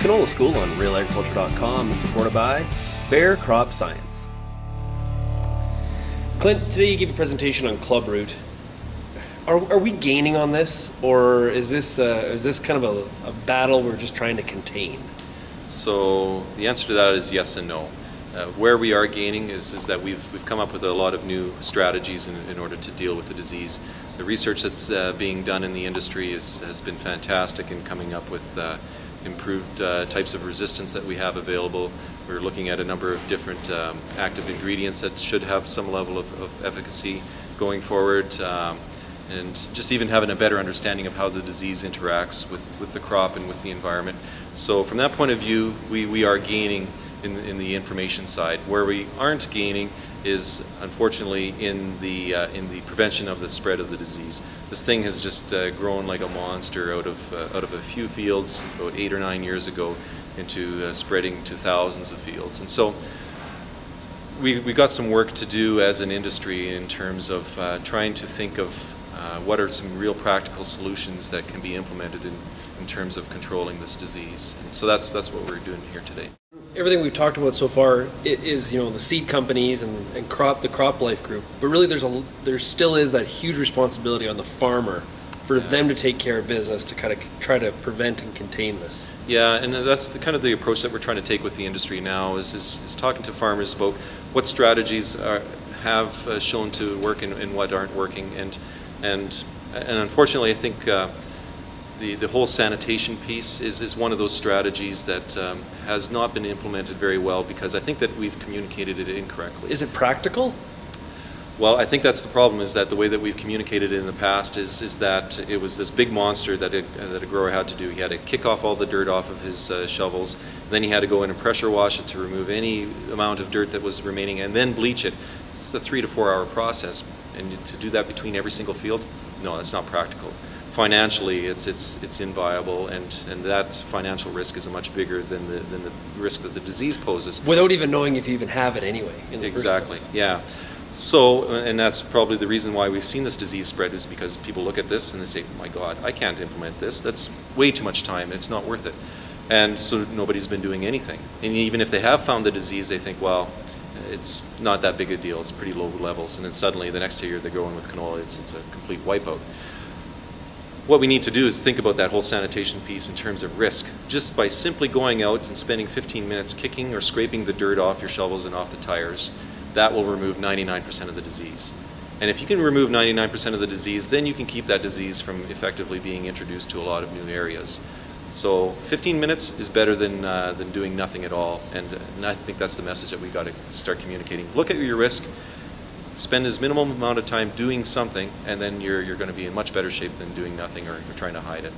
Canola School on RealAgriculture.com is supported by Bayer Crop Science. Clint, today you gave a presentation on Clubroot. Are we gaining on this, or is this kind of a battle we're just trying to contain? So the answer to that is yes and no. Where we are gaining is that we've come up with a lot of new strategies in order to deal with the disease. The research that's being done in the industry has been fantastic in coming up with improved types of resistance that we have available. We're looking at a number of different active ingredients that should have some level of efficacy going forward, and just even having a better understanding of how the disease interacts with the crop and with the environment. So from that point of view, we are gaining in the information side. Where we aren't gaining is unfortunately in the prevention of the spread of the disease. This thing has just grown like a monster out of a few fields about 8 or 9 years ago into spreading to thousands of fields. And so we got some work to do as an industry in terms of trying to think of what are some real practical solutions that can be implemented in terms of controlling this disease. And so that's what we're doing here today. Everything we've talked about so far is, the seed companies and the crop life group, but really there still is that huge responsibility on the farmer for them to take care of business to kind of try to prevent and contain this. Yeah, and that's kind of the approach that we're trying to take with the industry now is talking to farmers about what strategies have shown to work and what aren't working, and unfortunately I think the whole sanitation piece is one of those strategies that has not been implemented very well, because I think that we've communicated it incorrectly. Is it practical? Well, I think that's the problem, is that the way that we've communicated it in the past is that it was this big monster that a grower had to do. He had to kick off all the dirt off of his shovels, and then he had to go in and pressure wash it to remove any amount of dirt that was remaining, and then bleach it. It's a 3 to 4 hour process, and to do that between every single field, no, that's not practical. Financially, it's inviable, and that financial risk is much bigger than the risk that the disease poses. Without even knowing if you even have it anyway. In the Exactly. First place. Yeah. So, and that's probably the reason why we've seen this disease spread, is because people look at this and they say, "My God, I can't implement this. That's way too much time. It's not worth it." And so nobody's been doing anything. And even if they have found the disease, they think, "Well, it's not that big a deal. It's pretty low levels." And then suddenly, the next year, they're going with canola. It's a complete wipeout. What we need to do is think about that whole sanitation piece in terms of risk. Just by simply going out and spending 15 minutes kicking or scraping the dirt off your shovels and off the tires, that will remove 99% of the disease. And if you can remove 99% of the disease, then you can keep that disease from effectively being introduced to a lot of new areas. So 15 minutes is better than doing nothing at all, and I think that's the message that we got to start communicating. Look at your risk. Spend as minimum amount of time doing something, and then you're going to be in much better shape than doing nothing or trying to hide it.